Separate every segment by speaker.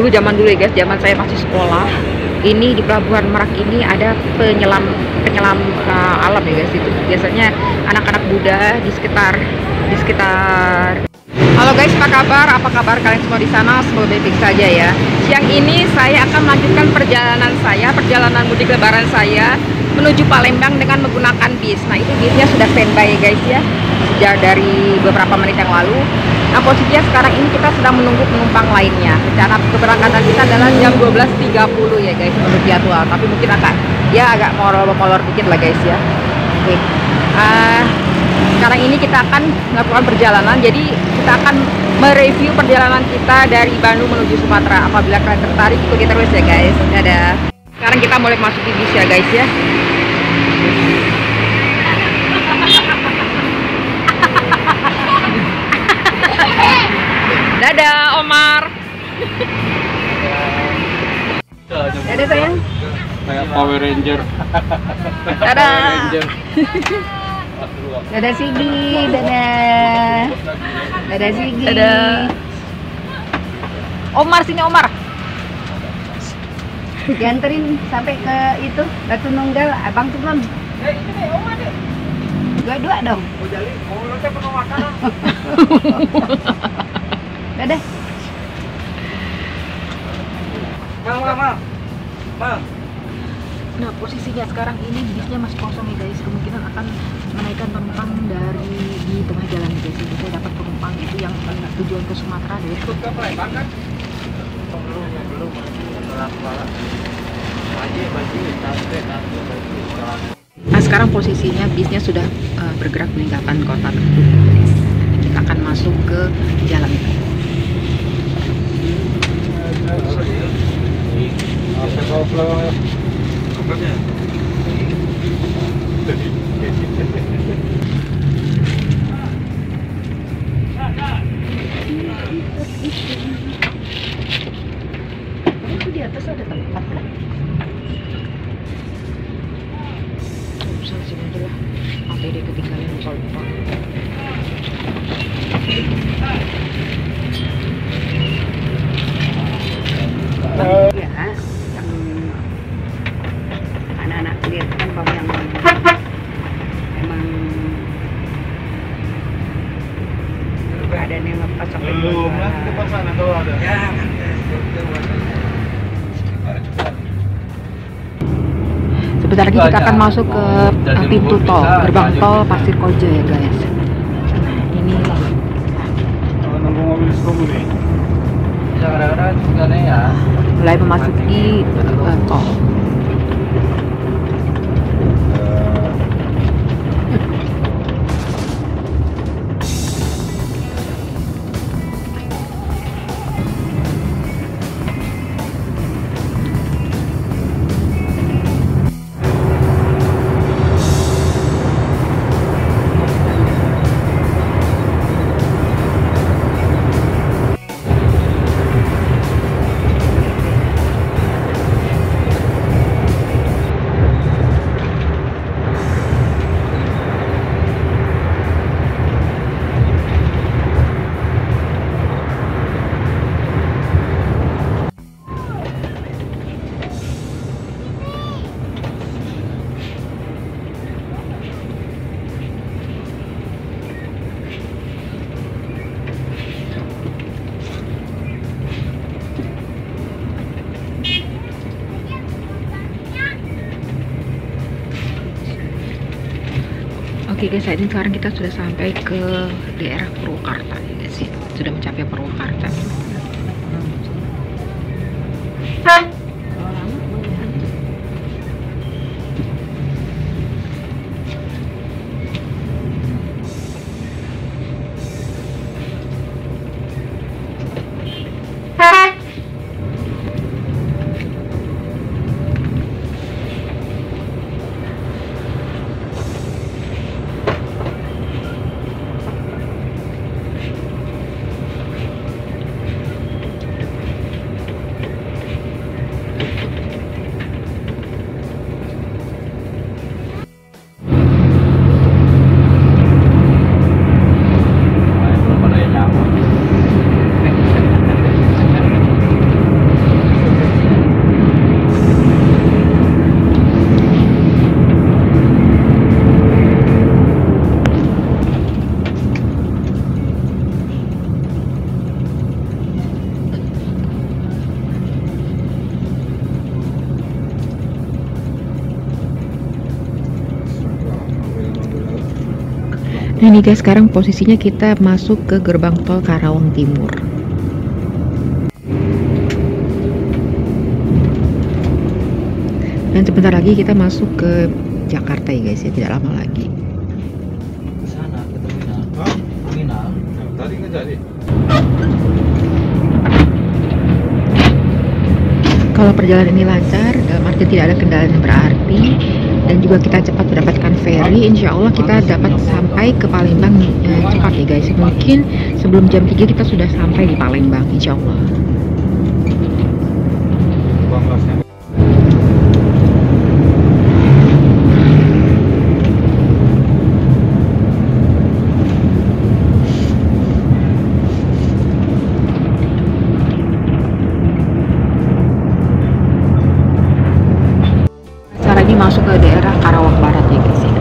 Speaker 1: zaman dulu ya guys, zaman saya masih sekolah, ini di Pelabuhan Merak ini ada penyelam alam ya guys. Itu biasanya anak-anak muda di sekitar. Halo guys, apa kabar? Apa kabar kalian semua di sana? Semoga baik-baik saja ya. Siang ini saya akan melanjutkan perjalanan mudik lebaran saya menuju Palembang dengan menggunakan bis. Nah, itu bisnya sudah standby ya guys ya, sejak dari beberapa menit yang lalu. Nah, posisinya sekarang ini kita sedang menunggu penumpang lainnya. Rencana keberangkatan kita adalah jam 12.30 ya guys menurut jadwal, tapi mungkin agak molor dikit lah guys ya. Oke. Sekarang ini kita akan melakukan perjalanan, jadi kita akan mereview perjalanan kita dari Bandung menuju Sumatera. Apabila kalian tertarik, ikuti terus ya guys. Dadah. Sekarang kita mulai masuk di bis ya guys ya. Dadah Omar. Dadah sayang.
Speaker 2: Kayak Power Ranger.
Speaker 1: Dadah. Dadah Sigi, dadah. Dadah Sigi. Dadah. Omar, sini Omar. Dianterin sampai ke itu Batu Nunggal, Abang Turun.
Speaker 2: Ini Omar deh.
Speaker 1: Dua-dua dong.
Speaker 2: Oh jadi, nanti penuh makanan.
Speaker 1: Dadah.
Speaker 2: Mang.
Speaker 1: Nah, posisinya sekarang ini bisnya masih kosong ya guys. Kemungkinan akan menaikkan penumpang di tengah jalan guys. Jadi saya dapat penumpang itu yang tujuan ke Sumatera dari
Speaker 2: Ikut ke Palembang kan? Belum.
Speaker 1: Nah, sekarang posisinya bisnya sudah bergerak meninggalkan kota tersebut guys. Kita akan masuk ke jalan itu. Itu di atas ada tempat kan? Usah sini aja lah. Nanti dia ketinggalan lupa. Ya, yang anak-anak lihat kan bahwa yang emang keadaan yang pas sampai
Speaker 2: belum lah, ke sana tuh ada. Ya.
Speaker 1: Sebentar lagi kita akan masuk ke pintu tol, gerbang tol Pasir Koja ya guys. Nah, ini
Speaker 2: Nunggu mobil sekolah nih. Kadang-kadang ya.
Speaker 1: mulai memasuki tol. Oke guys, saat ini sekarang kita sudah sampai ke daerah Purwakarta ya guys ya. Sudah mencapai Purwakarta. Nah nih guys, sekarang posisinya kita masuk ke gerbang tol Karawang Timur. Dan sebentar lagi kita masuk ke Jakarta ya guys ya, tidak lama lagi.
Speaker 3: Ke sana, ke terminal.
Speaker 2: Hah?
Speaker 3: Terminal.
Speaker 2: Tadi nggak jadi.
Speaker 1: Kalau perjalanan ini lancar, dalam arti tidak ada kendala yang berarti, dan juga kita cepat mendapatkan ferry, insya Allah kita dapat sampai ke Palembang cepat ya guys. Mungkin sebelum jam 3 kita sudah sampai di Palembang, insya Allah.
Speaker 2: Banglasnya.
Speaker 1: Sekarang ini masuk ke daerah Karawang Barat ya guys ya.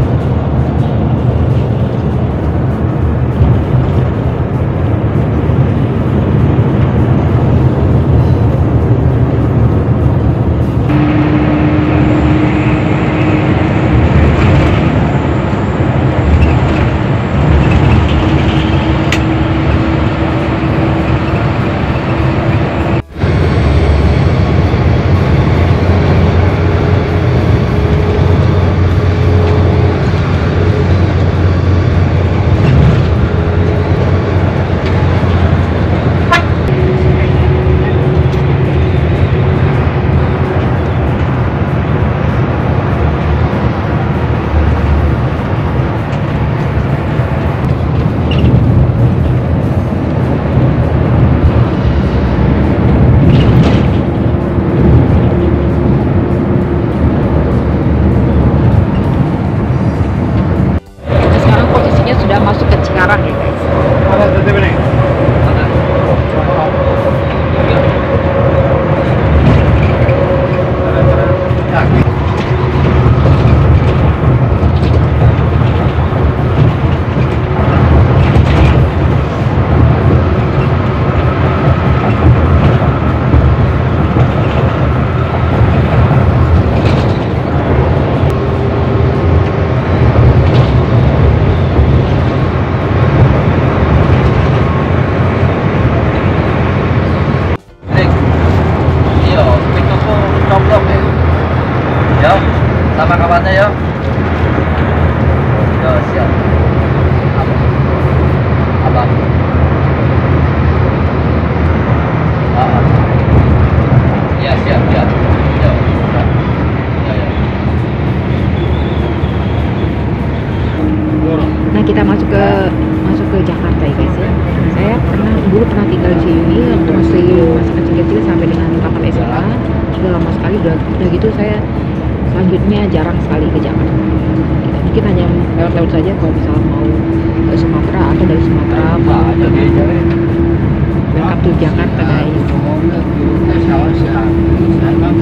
Speaker 1: Sekarang posisinya sudah masuk ke Cikarang ya guys.
Speaker 2: Ada TTP nih.
Speaker 3: Mana? Dik. Iya, pintuku coplok ya. Yo, sama kawannya yo. Yo, siap. Apa? Apa? Ah. Iya, siap, siap. Yo, siap. Ya, ya.
Speaker 1: Nah kita masuk ke Jakarta ya guys ya. Saya dulu pernah tinggal di sini waktu masih kecil-kecil sampai dengan tamat SMA. Sudah lama sekali, udah gitu saya selanjutnya jarang sekali ke Jakarta. Mungkin hanya lewat-lewat saja kalau misalnya mau ke Sumatera atau dari Sumatera mau
Speaker 3: Ada gereja.
Speaker 1: welcome to Jakarta guys.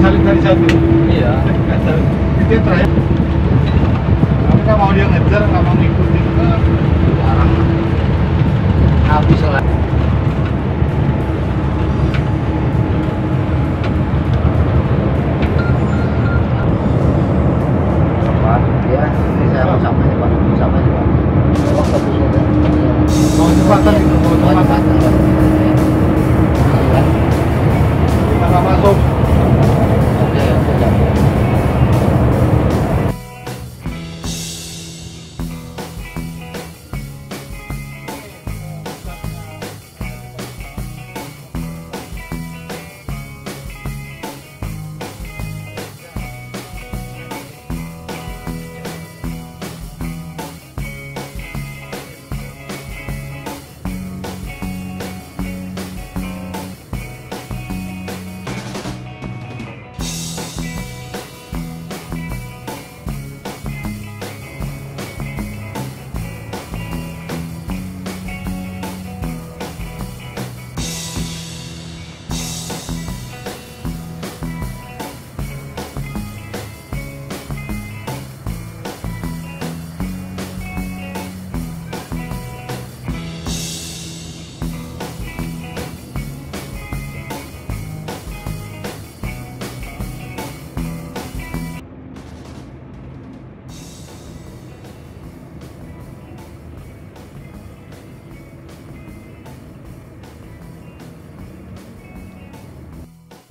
Speaker 2: Saling dari satu.
Speaker 3: Iya.
Speaker 2: Itu yang terakhir. Kamu nggak mau dia ngejar, nggak mau ngikutin.
Speaker 3: Larang. Habis lah. Pak, ya, ini saya mau sampai Pak. Sampai Pak. Waktu itu
Speaker 2: Mau cepatan itu, mau cepatan. Kita nggak masuk.
Speaker 3: Oke, siap.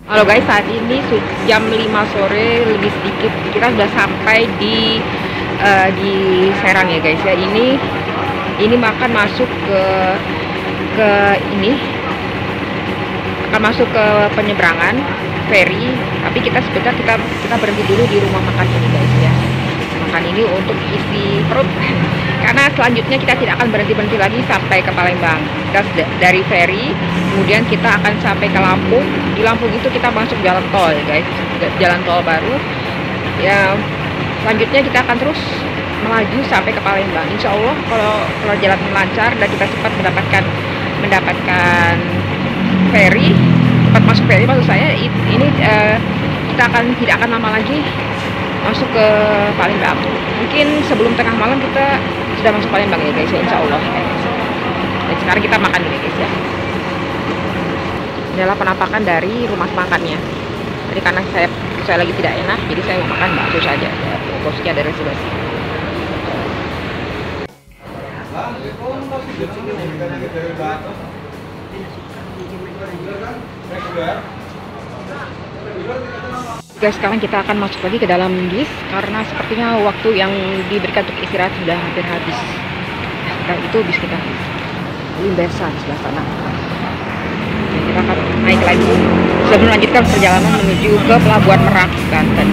Speaker 1: Halo guys, saat ini jam 5 sore lebih sedikit kita sudah sampai di Serang ya guys ya. Ini akan masuk ke ini akan masuk ke penyeberangan feri, tapi kita sebentar kita berhenti dulu di rumah makan ini guys ya. Makan ini untuk isi perut karena selanjutnya kita tidak akan berhenti lagi sampai ke Palembang. Kita dari feri kemudian kita akan sampai ke Lampung. Di Lampung itu kita masuk jalan tol ya guys, jalan tol baru ya. Selanjutnya kita akan terus melaju sampai ke Palembang. Insya Allah kalau jalan lancar dan kita cepat mendapatkan feri, cepat masuk feri maksud saya, ini kita tidak akan lama lagi masuk ke Palembang. Mungkin sebelum tengah malam kita sudah masuk Palembang ya guys ya, insya Allah ya guys. Dan sekarang kita makan dulu guys ya. Adalah penampakan dari rumah makannya. Jadi karena saya lagi tidak enak, jadi saya mau makan bakso saja ya. Bosnya ada reservasi. Guys, sekarang kita akan masuk lagi ke dalam bis karena sepertinya waktu yang diberikan untuk istirahat sudah hampir habis. Nah, itu bis kita Limbersan sebelah sana. Kita akan naik lagi sebelum melanjutkan perjalanan menuju ke Pelabuhan Merak, Banten.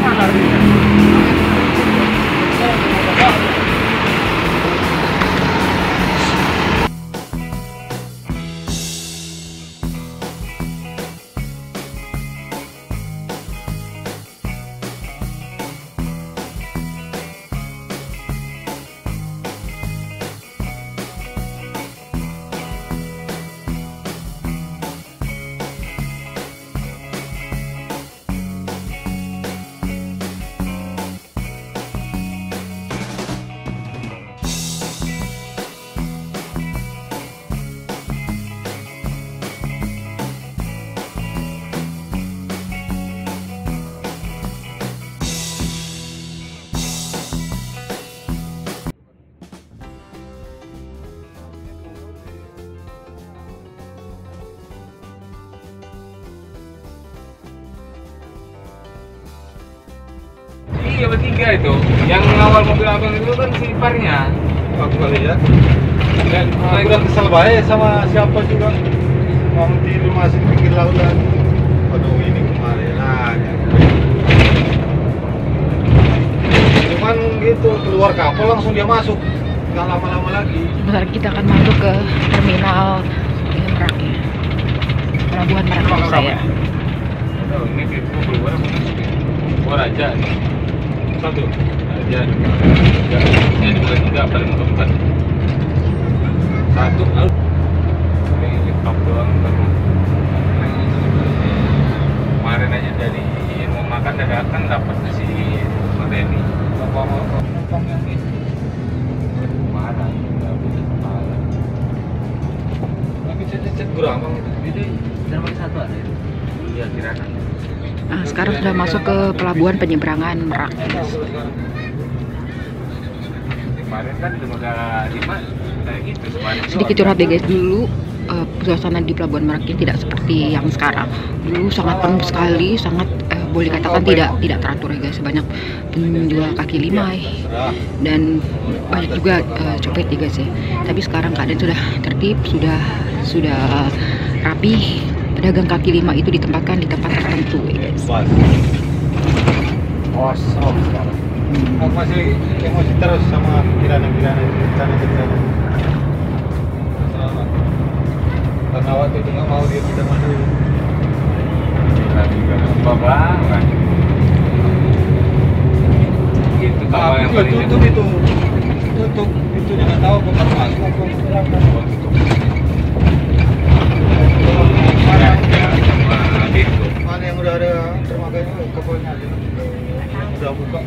Speaker 4: Iya bertiga itu. Yang awal mobil abang itu kan si iparnya.
Speaker 2: Bagus kali ya.
Speaker 4: Dan
Speaker 2: Aku udah kesel baik sama siapa juga. Mau tidur masih pinggir lautan. Aduh ini kemarin aja. Cuman gitu keluar kapal langsung dia masuk. Nggak lama-lama lagi.
Speaker 1: Sebentar kita akan masuk ke terminal Merak ya. Pelabuhan Merak maksud saya.
Speaker 4: oh, ini kita keluar apa masuk ya? Keluar aja nih. Satu aja. Ini dua tiga paling keempat. Satu out. Ini top doang baru. Kemarin aja dari mau makan dadakan dapat si Mareni. Potong yang ini. Mana? Enggak bisa kepala.
Speaker 2: Tapi cet geramang itu.
Speaker 3: Itu dermaga satu ada itu.
Speaker 4: Iya kirakan.
Speaker 1: Nah, sekarang sudah masuk ke pelabuhan penyeberangan Merak.
Speaker 4: Kemarin kan dermaga 5 kayak gitu.
Speaker 1: Sedikit curhat deh guys, dulu suasana di pelabuhan Merak ini tidak seperti yang sekarang. Dulu sangat penuh sekali, sangat boleh katakan tidak teratur ya guys. Banyak penjual kaki lima dan banyak juga copet ya guys ya. Tapi sekarang keadaan sudah tertib, sudah rapi. Pedagang kaki lima itu ditempatkan di tempat tertentu ya guys.
Speaker 2: Kosong sekarang. Aku masih emosi terus sama pikiran-pikiran rencana-rencana. Karena waktu itu nggak mau dia tidak maju.
Speaker 4: Lagi juga lupa banget. Itu kapal yang paling
Speaker 2: tutup itu. Tutup itu jangan tahu kemana masuk aku pulang kan. Mana yang udah ada dermaganya kapalnya aja. Udah buka.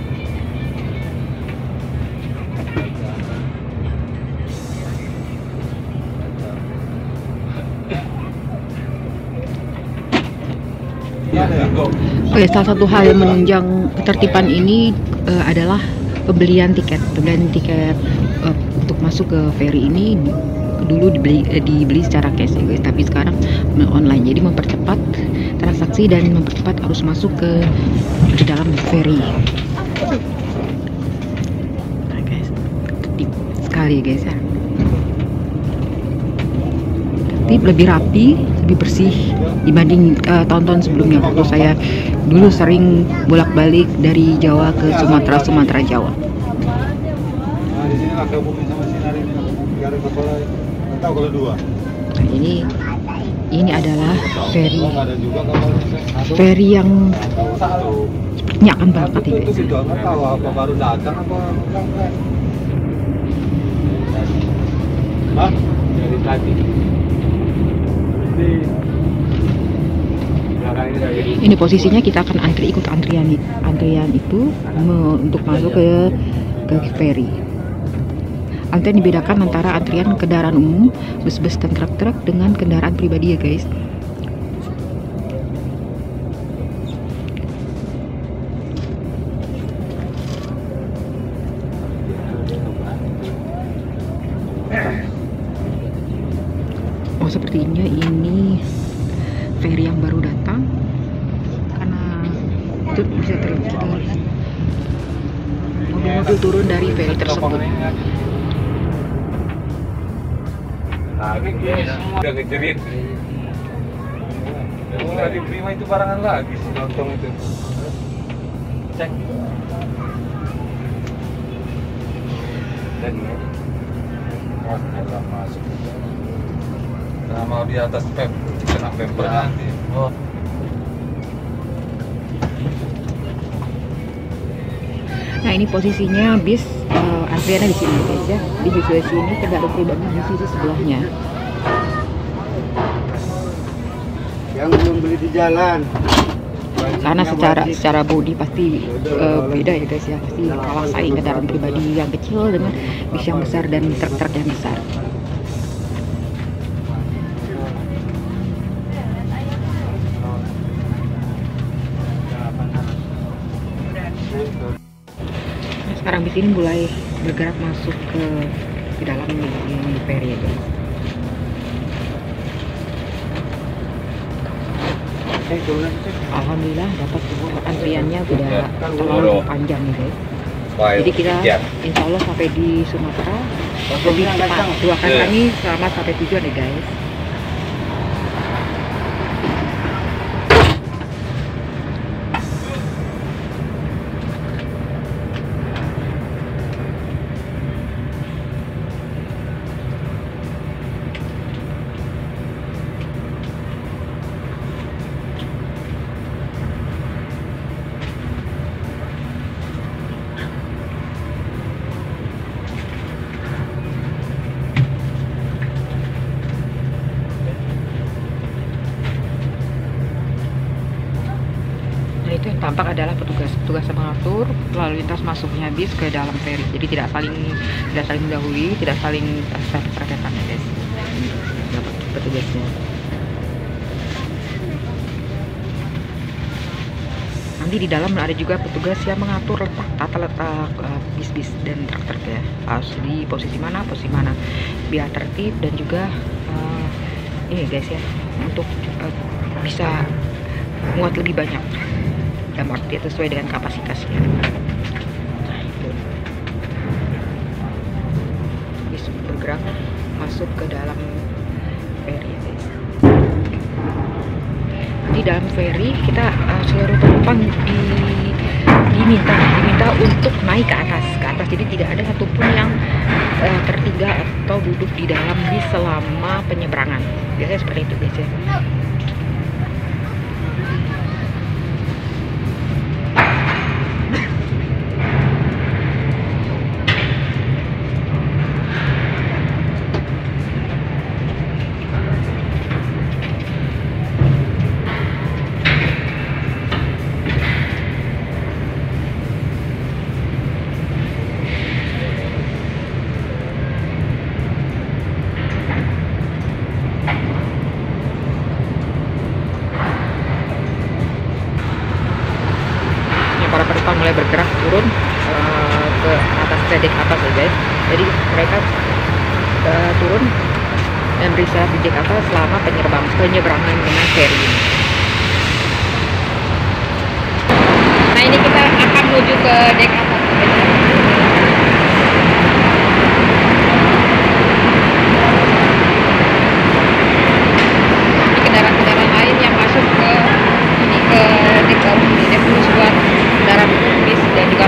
Speaker 1: Oke, salah satu hal yang menunjang ketertiban ini adalah pembelian tiket untuk masuk ke ferry ini. Dulu dibeli secara cash ya guys, tapi sekarang online, jadi mempercepat transaksi dan mempercepat arus masuk ke dalam ferry. Nah guys, tertib sekali guys ya. Tertib, lebih rapi, lebih bersih dibanding tahun-tahun sebelumnya waktu saya dulu sering bolak-balik dari Jawa ke Sumatera Jawa.
Speaker 2: Nah di sini lah gabungin sama Sinar ini, Garut Kepala. Nggak tahu kalau dua.
Speaker 1: Nah, ini adalah ferry
Speaker 2: Ada juga kapalnya.
Speaker 1: ferry yang
Speaker 2: Satu.
Speaker 1: sepertinya akan berangkat ini
Speaker 2: Itu
Speaker 1: guys.
Speaker 2: situ nggak tahu apa baru datang apa berangkat. Hah?
Speaker 4: Dari tadi.
Speaker 1: Ini posisinya kita akan ikut antrian itu untuk masuk ke ferry. Antrian dibedakan antara antrian kendaraan umum, bus-bus dan truk-truk dengan kendaraan pribadi ya guys. Oh sepertinya ini ferry yang baru datang karena itu bisa terlihat mobil-mobil turun dari ferry tersebut.
Speaker 4: Lagi semua udah ngejerit. Nggak diterima itu barangan lagi si lontong itu. Cek. Dan masuk. Nah, mau di atas pep, kena pemper nanti. Oh.
Speaker 1: Nah ini posisinya bis antriannya di sini guys ya, di bis sini, kendaraan pribadi di sisi sebelahnya.
Speaker 3: Yang belum beli di jalan.
Speaker 1: Karena secara bodi pasti beda ya guys ya, pasti kalah saing kendaraan pribadi yang kecil dengan bis yang besar dan truk-truk yang besar. Sekarang bis ini mulai bergerak masuk ke dalam ini ferry ya guys. Alhamdulillah dapat antriannya tidak terlalu panjang nih guys. Jadi kita insya Allah sampai di Sumatera lebih cepat. Doakan kami selamat sampai tujuan ya guys. Itu yang tampak adalah petugas yang mengatur lalu lintas masuknya bis ke dalam ferry. Jadi tidak saling mendahului, tidak saling terdekat ya guys. Ini petugasnya. Nanti di dalam ada juga petugas yang mengatur tata letak bis-bis dan truk-truk ya. Harus di posisi mana biar tertib dan juga ini guys ya, untuk bisa muat lebih banyak. Dan arti sesuai dengan kapasitasnya. Nah itu bis bergerak masuk ke dalam ferry guys. Di dalam ferry kita seluruh penumpang diminta untuk naik ke atas, jadi tidak ada satupun yang tertinggal atau duduk di dalam bis selama penyeberangan. Biasanya seperti itu guys ya. Para penumpang mulai bergerak turun ke atas dek atas ya guys. Jadi mereka turun dan beristirahat di dek atas selama penyeberangan dengan ferry ini. ke dek atas. Ini kendaraan-kendaraan lain yang masuk ke ini ke dek bawah ini, dek khusus buat kendaraan bis dan juga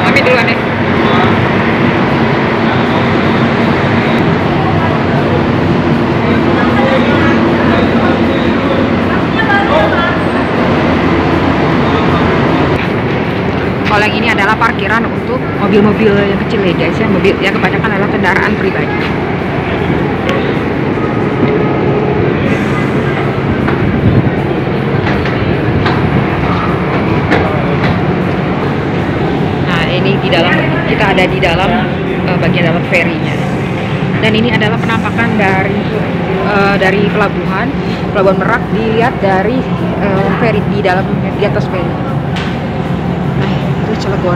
Speaker 1: kami duluan deh. Kalau yang ini adalah parkiran untuk mobil-mobil yang kecil ya guys ya, mobil yang kebanyakan adalah kendaraan pribadi. Nah ini di dalam, kita ada di dalam bagian dalam ferinya. Dan ini adalah penampakan dari pelabuhan Merak, dilihat dari feri di dalam, di atas feri. Cilegon.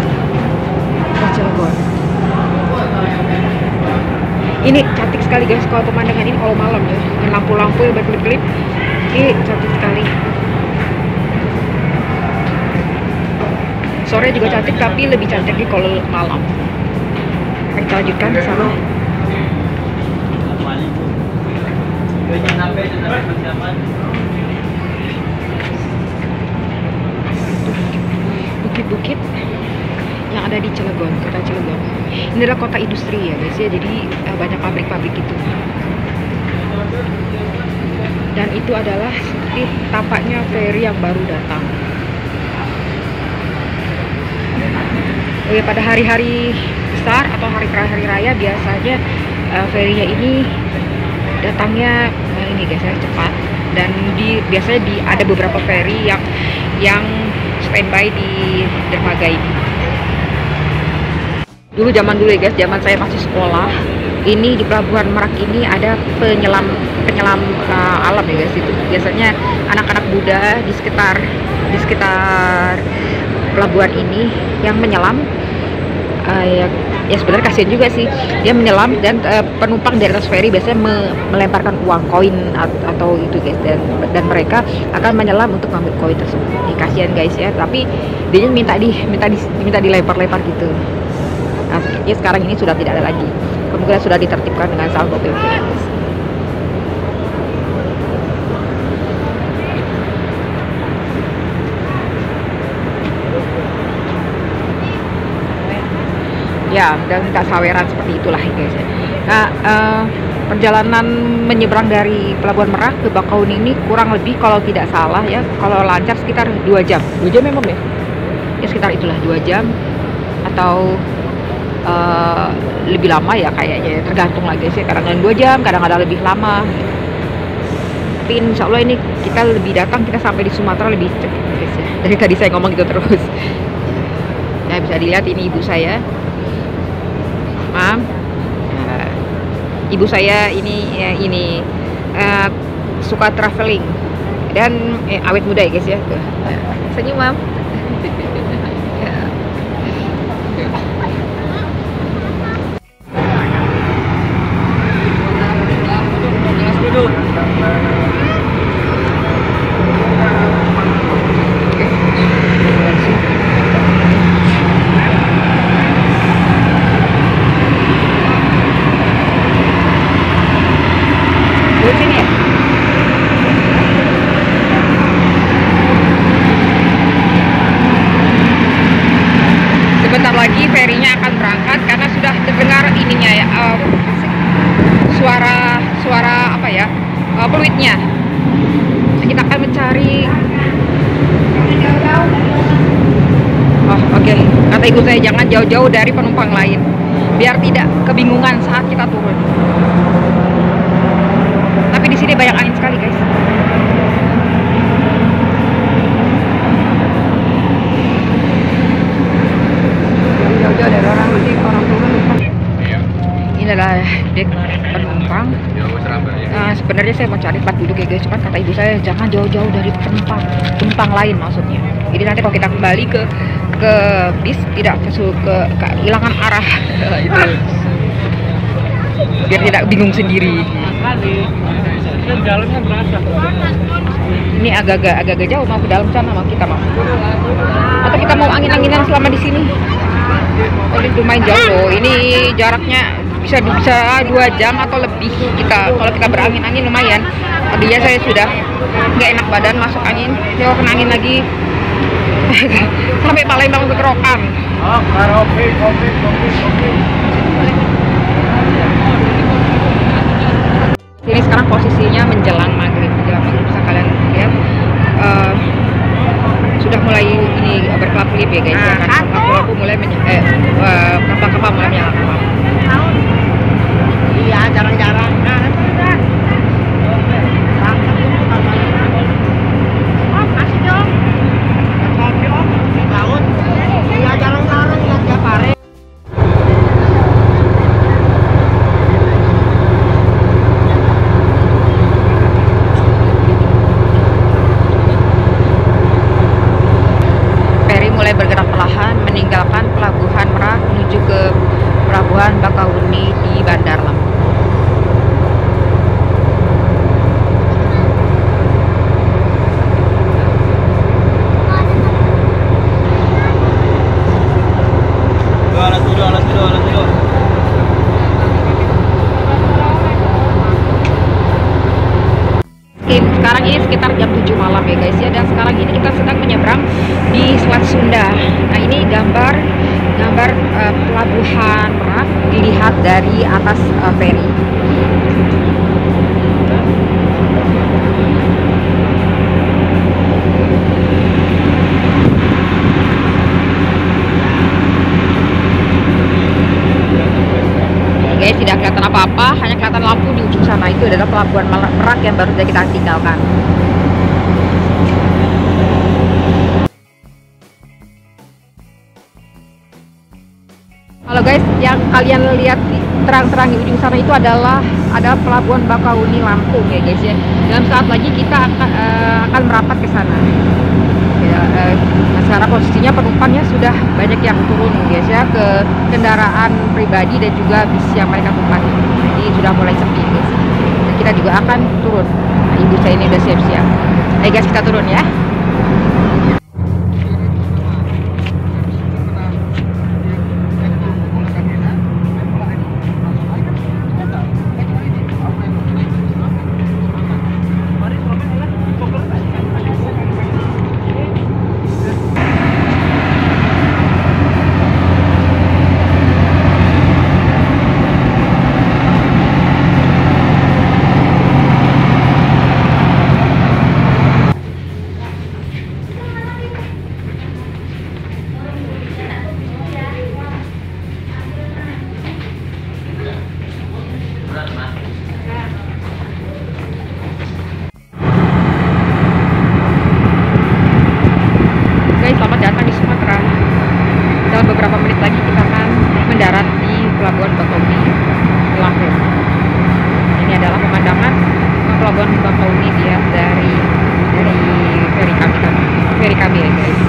Speaker 1: Ini cantik sekali guys, kalau pemandangan ini kalau malam ya, dengan lampu-lampu yang berkelip-kelip, ini cantik sekali. Sore juga cantik, tapi lebih cantik kalau malam. Kita lanjutkan ke sana. Bukit-bukit yang ada di Cilegon, kota Cilegon. Ini adalah kota industri ya guys ya, jadi banyak pabrik-pabrik gitu. Dan itu adalah seperti tampaknya feri yang baru datang. Oh ya, pada hari-hari besar atau hari raya biasanya ferinya ini datangnya ini guys ya, cepat. Dan biasanya ada beberapa feri yang standby di dermaga ini. Dulu zaman dulu ya guys, zaman saya masih sekolah, ini di Pelabuhan Merak ini ada penyelam alam ya guys. Itu biasanya anak-anak muda di sekitar pelabuhan ini yang menyelam. Ya sebenarnya kasihan juga sih, dia menyelam dan penumpang dari atas feri biasanya melemparkan uang koin atau itu guys, dan mereka akan menyelam untuk mengambil koin tersebut. Kasihan guys ya, tapi dia minta dilempar-lempar gitu. Nah, ya sekarang ini sudah tidak ada lagi, kemungkinan sudah ditertibkan dengan Satpol PP. Ya, dan nggak saweran seperti itulah guys ya. Nah, perjalanan menyeberang dari Pelabuhan Merak ke Bakauni ini kurang lebih kalau tidak salah ya, kalau lancar sekitar 2 jam. 2 jam memang ya? Ya sekitar itulah 2 jam atau lebih lama ya kayaknya, tergantung lah guys ya. Kadang-kadang 2 jam, kadang-kadang lebih lama. Tapi insya Allah ini kita lebih datang, kita sampai di Sumatera lebih cepat guys ya. Dari tadi saya ngomong gitu terus. Nah bisa dilihat ini ibu saya. Ibu saya ini suka traveling dan awet muda ya guys ya. Senyum mam. Sebentar lagi ferinya akan berangkat karena sudah terdengar ininya ya, suara apa ya, peluitnya. Kita akan mencari. Oke. Kata ibu saya jangan jauh-jauh dari penumpang lain, biar tidak kebingungan saat kita turun. Tapi di sini banyak angin sekali guys. Jauh-jauh dari orang turun. Ini adalah dek penumpang. Sebenarnya saya mau cari tempat duduk ya guys, cuman kata ibu saya jangan jauh-jauh dari penumpang lain maksudnya. Jadi nanti kalau kita kembali ke bis tidak kehilangan arah. Itu. biar tidak bingung sendiri.
Speaker 4: Jalannya berasa.
Speaker 1: Ini agak-agak jauh, mau ke dalam sana mau kita mau. Atau kita mau angin-anginan selama di sini? Oh, ini lumayan jauh loh. Ini jaraknya bisa 2 jam atau lebih kita kalau kita berangin-angin lumayan. Tadi ya saya sudah nggak enak badan masuk angin, saya kena angin lagi. Sampai Palembang untuk kerokan.
Speaker 2: Oh, karaoke, kopi.
Speaker 1: Ini sekarang posisinya menjelang maghrib. Bisa kalian lihat sudah mulai ini berkelap-kelip ya guys. Ya, kan lampu mulai kapal-kapal mulai menyala.
Speaker 3: Iya, jarang-jarang. Masih dong. Kopi om, laut. Iya, jarang-jarang lihat tiap hari.
Speaker 1: Feri mulai bergerak perlahan meninggalkan pelabuhan Merak menuju ke pelabuhan Bakahuni di Bandar Lampung. Sekarang ini sekitar jam 7 malam ya guys ya, dan sekarang ini kita sedang menyeberang di Selat Sunda. Nah ini gambar pelabuhan Merak dilihat dari atas feri. Guys, tidak kelihatan apa-apa, hanya kelihatan lampu di ujung sana. Itu adalah pelabuhan Merak yang baru saja kita tinggalkan. Halo guys, yang kalian lihat terang-terang di ujung sana itu adalah pelabuhan Bakahuni Lampung ya guys ya. Dalam saat lagi kita akan merapat ke sana. Ya, nah sekarang posisinya penumpangnya sudah banyak yang turun guys ya, ke kendaraan pribadi dan juga bis yang mereka tumpangi. Jadi sudah mulai sepi guys. Dan kita juga akan turun. Nah, ibu saya ini udah siap-siap. Ayo guys, kita turun ya. Selamat datang di Sumatera. Dalam beberapa menit lagi kita akan mendarat di pelabuhan Bakahuni Lampung. Ini adalah pemandangan pelabuhan Bakahuni dilihat dari feri kami ya guys.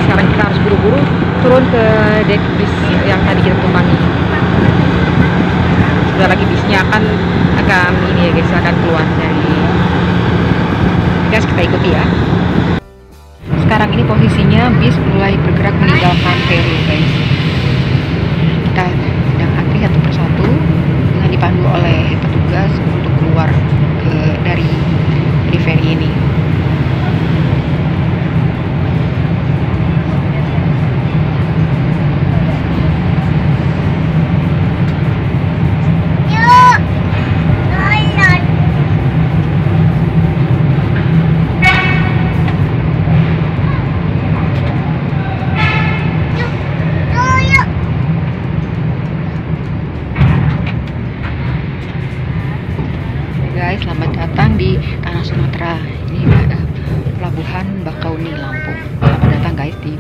Speaker 1: Sekarang kita harus buru-buru turun ke dek bis yang tadi kita tumpangi. Sudah lagi bisnya akan ini ya guys, akan keluar dari gas, kita ikuti ya. Sekarang ini posisinya bis mulai bergerak meninggalkan feri guys. Kita sedang antri satu persatu dengan dipandu oleh petugas untuk keluar dari feri ini. Guys, selamat datang di tanah Sumatera. Ini ada pelabuhan Bakahuni Lampung. Selamat datang guys di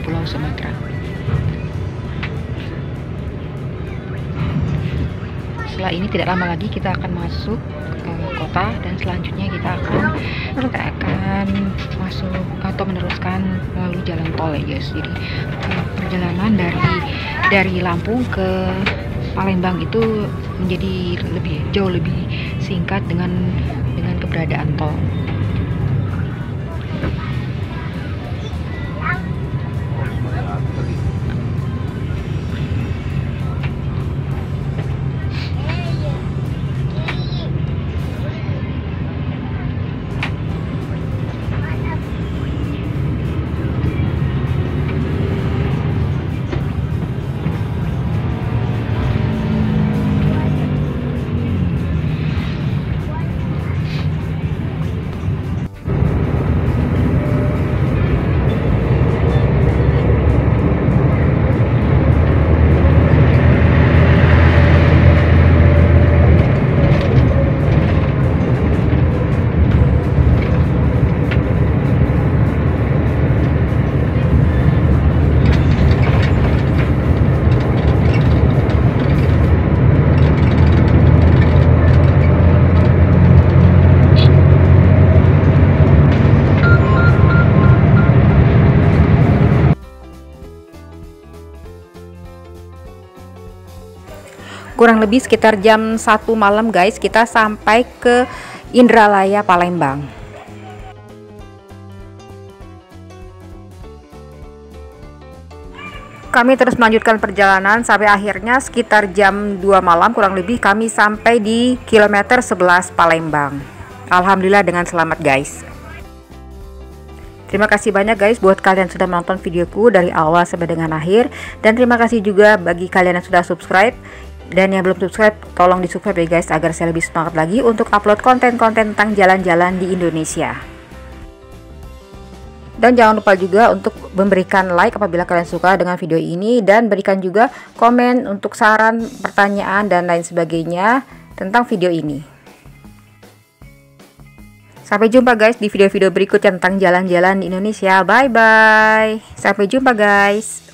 Speaker 1: Pulau Sumatera. Setelah ini tidak lama lagi kita akan masuk ke kota kota, dan selanjutnya kita akan masuk atau meneruskan melalui jalan tol ya guys. Jadi perjalanan dari Lampung ke Palembang itu menjadi jauh lebih singkat dengan keberadaan tol. Kurang lebih sekitar jam 1 malam guys, kita sampai ke Indralaya Palembang. Kami terus melanjutkan perjalanan sampai akhirnya sekitar jam 2 malam kurang lebih kami sampai di kilometer 11 Palembang. Alhamdulillah dengan selamat guys. Terima kasih banyak guys buat kalian sudah menonton videoku dari awal sampai dengan akhir, dan terima kasih juga bagi kalian yang sudah subscribe. Dan yang belum subscribe, tolong di subscribe ya guys, agar saya lebih semangat lagi untuk upload konten-konten tentang jalan-jalan di Indonesia. Dan jangan lupa juga untuk memberikan like apabila kalian suka dengan video ini, dan berikan juga komen untuk saran, pertanyaan, dan lain sebagainya tentang video ini. Sampai jumpa guys di video-video berikutnya tentang jalan-jalan di Indonesia. Bye bye. Sampai jumpa guys.